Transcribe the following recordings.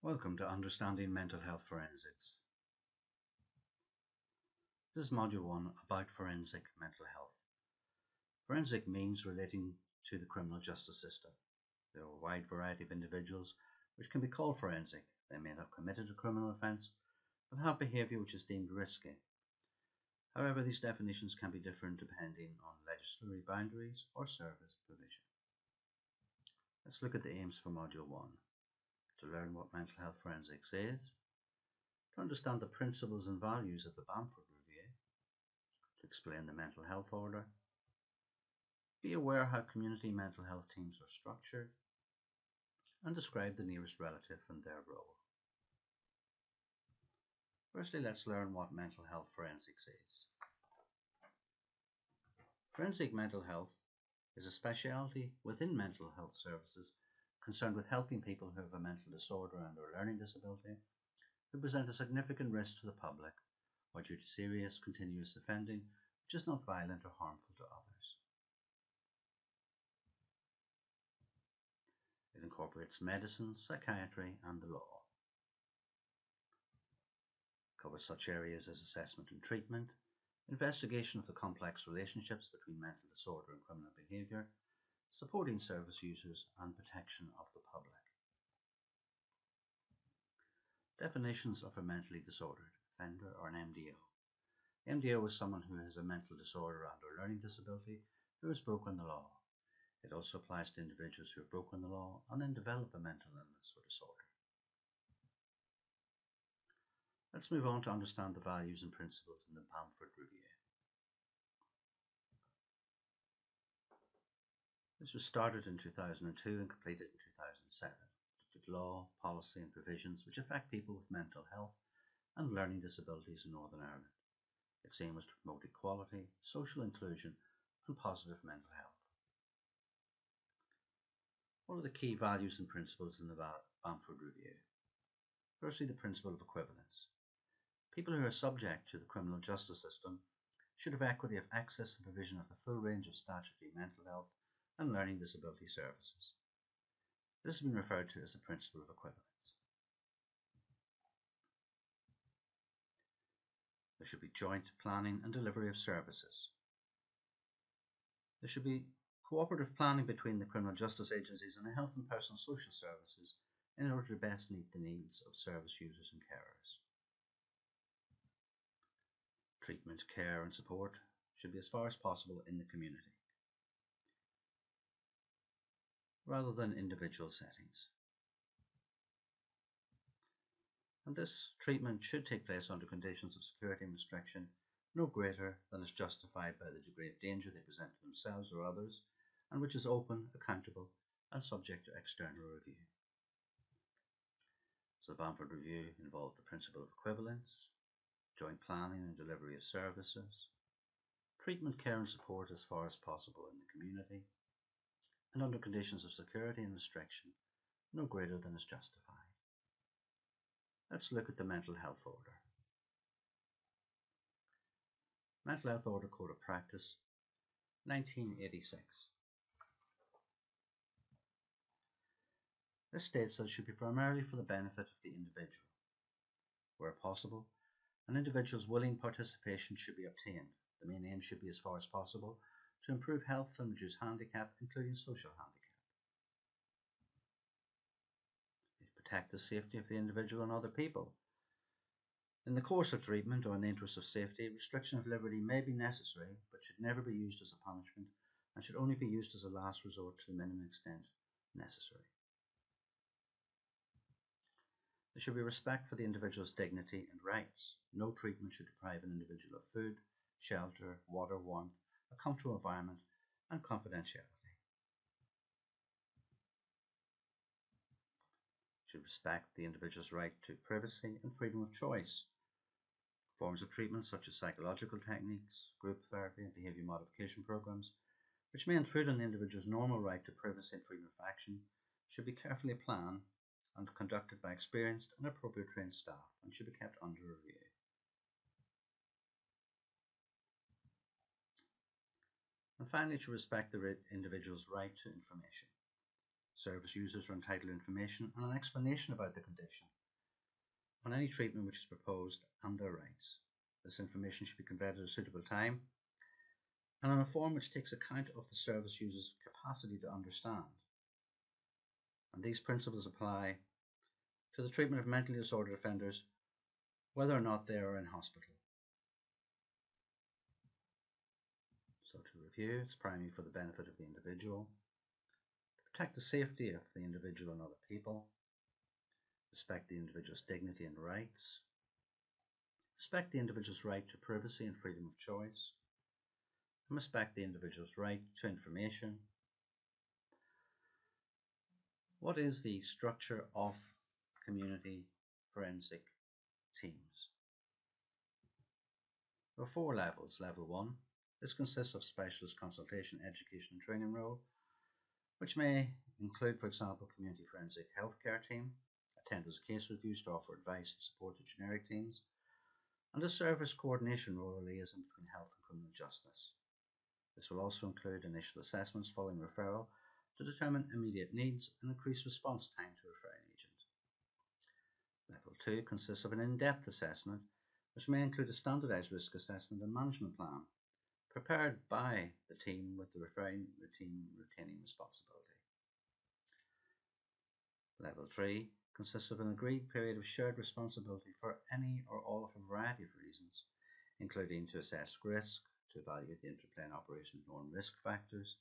Welcome to Understanding Mental Health Forensics. This is Module 1 about forensic mental health. Forensic means relating to the criminal justice system. There are a wide variety of individuals which can be called forensic. They may have committed a criminal offence, but have behaviour which is deemed risky. However, these definitions can be different depending on legislative boundaries or service provision. Let's look at the aims for Module 1. To learn what mental health forensics is, to understand the principles and values of the Bamford Review, to explain the mental health order, be aware how community mental health teams are structured, and describe the nearest relative and their role. Firstly, let's learn what mental health forensics is. Forensic mental health is a specialty within mental health services concerned with helping people who have a mental disorder and/or learning disability, who present a significant risk to the public, or due to serious continuous offending which is not violent or harmful to others. It incorporates medicine, psychiatry, and the law. It covers such areas as assessment and treatment, investigation of the complex relationships between mental disorder and criminal behaviour, supporting service users, and protection of the public. Definitions of a mentally disordered offender or an MDO. MDO is someone who has a mental disorder and/or learning disability who has broken the law. It also applies to individuals who have broken the law and then develop a mental illness or disorder. Let's move on to understand the values and principles in the Bamford Review. This was started in 2002 and completed in 2007. It looked at law, policy and provisions which affect people with mental health and learning disabilities in Northern Ireland. Its aim was to promote equality, social inclusion and positive mental health. What are the key values and principles in the Bamford Review? Firstly, the principle of equivalence. People who are subject to the criminal justice system should have equity of access and provision of the full range of statutory mental health and learning disability services. This has been referred to as the principle of equivalence. There should be joint planning and delivery of services. There should be cooperative planning between the criminal justice agencies and the health and personal social services in order to best meet the needs of service users and carers. Treatment, care and support should be as far as possible in the community, rather than individual settings. And this treatment should take place under conditions of security and restriction no greater than is justified by the degree of danger they present to themselves or others, and which is open, accountable, and subject to external review. So the Bamford Review involved the principle of equivalence, joint planning and delivery of services, treatment, care and support as far as possible in the community, and under conditions of security and restriction no greater than is justified. Let's look at the Mental Health Order. Mental Health Order Code of Practice, 1986. This states that it should be primarily for the benefit of the individual. Where possible, an individual's willing participation should be obtained. The main aim should be, as far as possible, to improve health and reduce handicap, including social handicap. Protect the safety of the individual and other people. In the course of treatment or in the interest of safety, restriction of liberty may be necessary, but should never be used as a punishment and should only be used as a last resort to the minimum extent necessary. There should be respect for the individual's dignity and rights. No treatment should deprive an individual of food, shelter, water, warmth, a comfortable environment, and confidentiality. Should respect the individual's right to privacy and freedom of choice. Forms of treatment such as psychological techniques, group therapy, and behaviour modification programs, which may intrude on the individual's normal right to privacy and freedom of action, should be carefully planned and conducted by experienced and appropriate trained staff and should be kept under review. And finally, to respect the individual's right to information. Service users are entitled to information and an explanation about the condition, on any treatment which is proposed, and their rights. This information should be conveyed at a suitable time and in a form which takes account of the service user's capacity to understand. And these principles apply to the treatment of mentally disordered offenders, whether or not they are in hospital. So to review, it's primarily for the benefit of the individual, to protect the safety of the individual and other people, respect the individual's dignity and rights, respect the individual's right to privacy and freedom of choice, and respect the individual's right to information. What is the structure of community forensic teams? There are 4 levels. Level 1. This consists of specialist consultation, education and training role, which may include, for example, community forensic healthcare team, attendance case reviews to offer advice and support to generic teams, and a service coordination role or liaison between health and criminal justice. This will also include initial assessments following referral to determine immediate needs and increase response time to referring agent. Level 2 consists of an in-depth assessment, which may include a standardized risk assessment and management plan, prepared by the team with the referring team retaining responsibility. Level 3 consists of an agreed period of shared responsibility for any or all of a variety of reasons, including to assess risk, to evaluate the interplay and operation of known risk factors,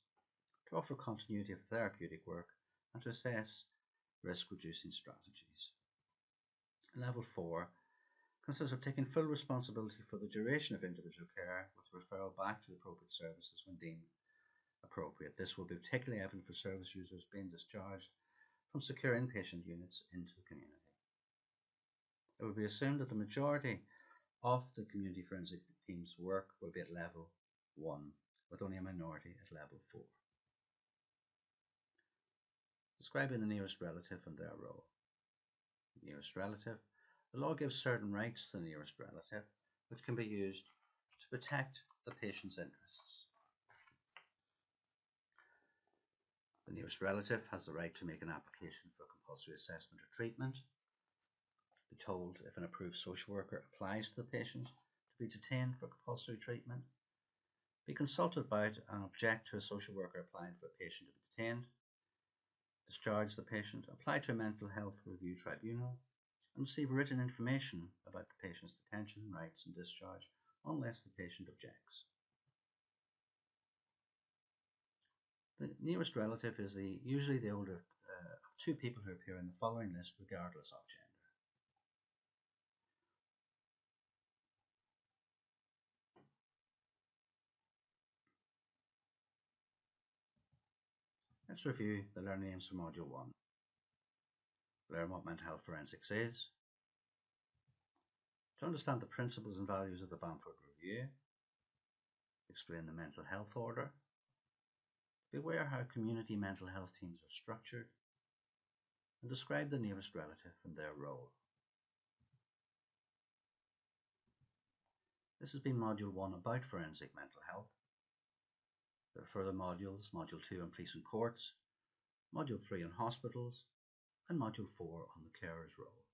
to offer continuity of therapeutic work, and to assess risk reducing strategies. Level 4 consists of taking full responsibility for the duration of individual care with referral back to the appropriate services when deemed appropriate. This will be particularly evident for service users being discharged from secure inpatient units into the community. It will be assumed that the majority of the community forensic team's work will be at level 1, with only a minority at level 4. Describing the nearest relative and their role. Nearest relative. The law gives certain rights to the nearest relative, which can be used to protect the patient's interests. The nearest relative has the right to make an application for compulsory assessment or treatment, be told if an approved social worker applies to the patient to be detained for compulsory treatment, be consulted about and object to a social worker applying for a patient to be detained, discharge the patient, apply to a mental health review tribunal, and receive written information about the patient's detention, rights and discharge unless the patient objects. The nearest relative is usually the older of 2 people who appear in the following list regardless of gender. Let's review the learning aims for Module 1. Learn what mental health forensics is, to understand the principles and values of the Bamford Review, explain the mental health order, be aware how community mental health teams are structured, and describe the nearest relative and their role. This has been Module 1 about forensic mental health. There are further modules, Module 2 on police and courts, Module 3 on hospitals, and Module 4 on the carer's role.